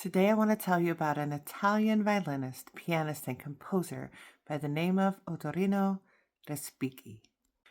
Today, I want to tell you about an Italian violinist, pianist, and composer by the name of Ottorino Respighi.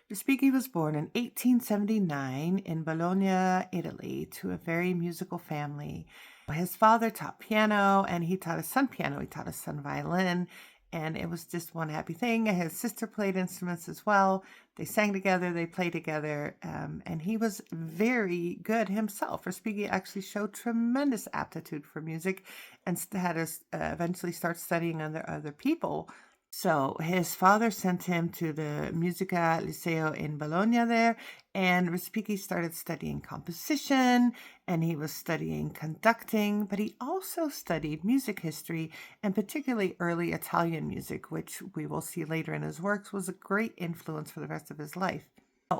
Respighi was born in 1879 in Bologna, Italy, to a very musical family. His father taught piano and he taught his son piano. He taught his son violin, and it was just one happy thing. His sister played instruments as well. They sang together, they played together, and he was very good himself. Respighi actually showed tremendous aptitude for music and had us eventually start studying under other people. So his father sent him to the Musica Liceo in Bologna there, and Respighi started studying composition, and he was studying conducting, but he also studied music history, and particularly early Italian music, which we will see later in his works was a great influence for the rest of his life.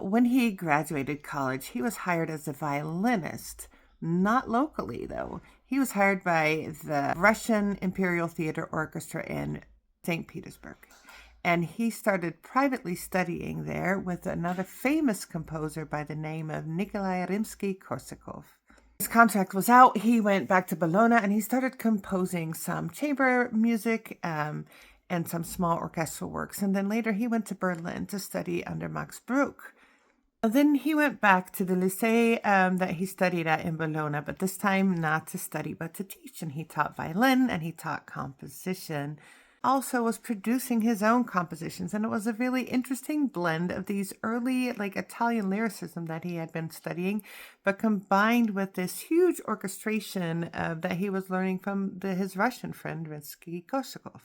When he graduated college, he was hired as a violinist, not locally though. He was hired by the Russian Imperial Theater Orchestra in St. Petersburg. And he started privately studying there with another famous composer by the name of Nikolai Rimsky-Korsakov. His contract was out. He went back to Bologna and he started composing some chamber music and some small orchestral works. And then later he went to Berlin to study under Max Bruch. Then he went back to the lycée that he studied at in Bologna, but this time not to study, but to teach. And he taught violin and he taught composition. Also was producing his own compositions, and it was a really interesting blend of these early Italian lyricism that he had been studying, but combined with this huge orchestration that he was learning from his Russian friend Rimsky-Korsakov.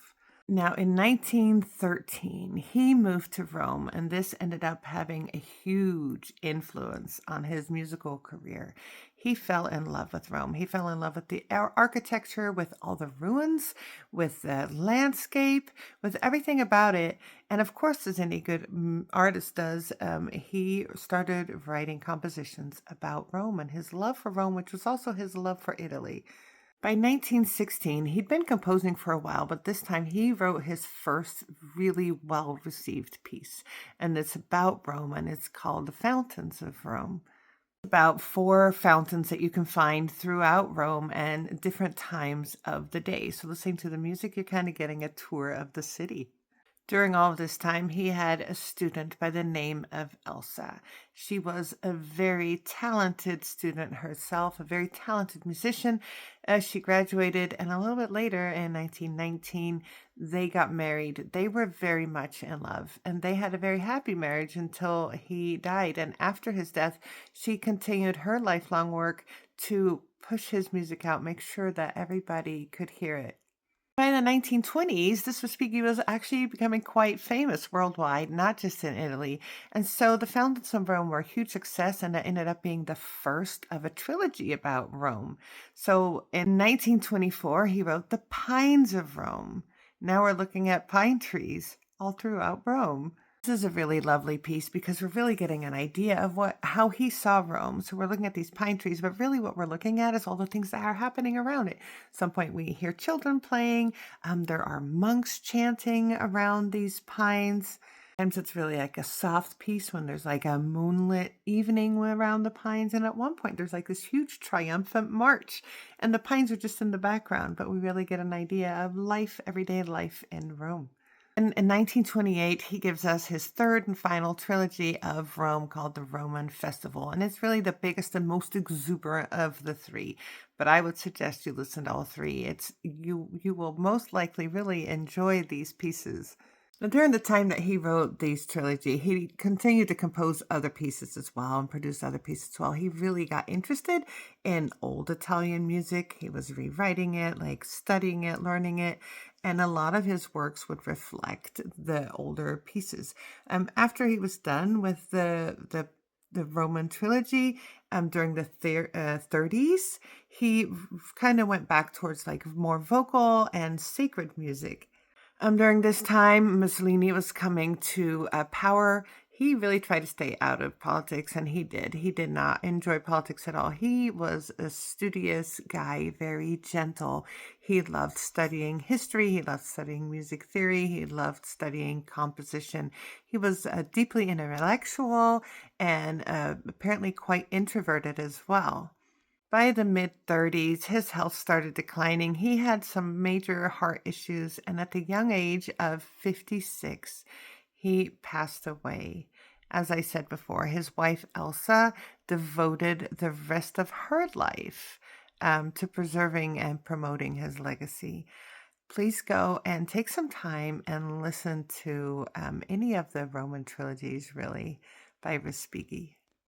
Now, in 1913, he moved to Rome, and this ended up having a huge influence on his musical career. He fell in love with Rome. He fell in love with the architecture, with all the ruins, with the landscape, with everything about it. And of course, as any good artist does, he started writing compositions about Rome and his love for Rome, which was also his love for Italy. By 1916, he'd been composing for a while, but this time he wrote his first really well-received piece, and it's about Rome, and it's called The Fountains of Rome. About four fountains that you can find throughout Rome and different times of the day. So listening to the music, you're kind of getting a tour of the city. During all of this time, he had a student by the name of Elsa. She was a very talented student herself, a very talented musician. She graduated, and a little bit later in 1919, they got married. They were very much in love, and they had a very happy marriage until he died. And after his death, she continued her lifelong work to push his music out, make sure that everybody could hear it. By the 1920s, this Respighi was actually becoming quite famous worldwide, not just in Italy. And so the Fountains of Rome were a huge success, and it ended up being the first of a trilogy about Rome. So in 1924, he wrote The Pines of Rome. Now we're looking at pine trees all throughout Rome. This is a really lovely piece because we're really getting an idea of how he saw Rome. So we're looking at these pine trees, but really what we're looking at is all the things that are happening around it. At some point we hear children playing. There are monks chanting around these pines. Sometimes it's really like a soft piece when there's like a moonlit evening around the pines. And at one point there's like this huge triumphant march and the pines are just in the background, but we really get an idea of life, everyday life in Rome. In 1928, he gives us his third and final trilogy of Rome called the Roman Festival, and it's really the biggest and most exuberant of the three. But I would suggest you listen to all three. You will most likely really enjoy these pieces. Now, during the time that he wrote these trilogy, he continued to compose other pieces as well and produce other pieces as well. He really got interested in old Italian music. He was rewriting it, like studying it, learning it, and a lot of his works would reflect the older pieces. After he was done with the Roman trilogy, during the 30s, he kind of went back towards like more vocal and sacred music. During this time, Mussolini was coming to power. He really tried to stay out of politics, and he did. He did not enjoy politics at all. He was a studious guy, very gentle. He loved studying history. He loved studying music theory. He loved studying composition. He was deeply intellectual and apparently quite introverted as well. By the mid-30s, his health started declining. He had some major heart issues, and at the young age of 56, he passed away. As I said before, his wife Elsa devoted the rest of her life to preserving and promoting his legacy. Please go and take some time and listen to any of the Roman trilogies, really, by Respighi.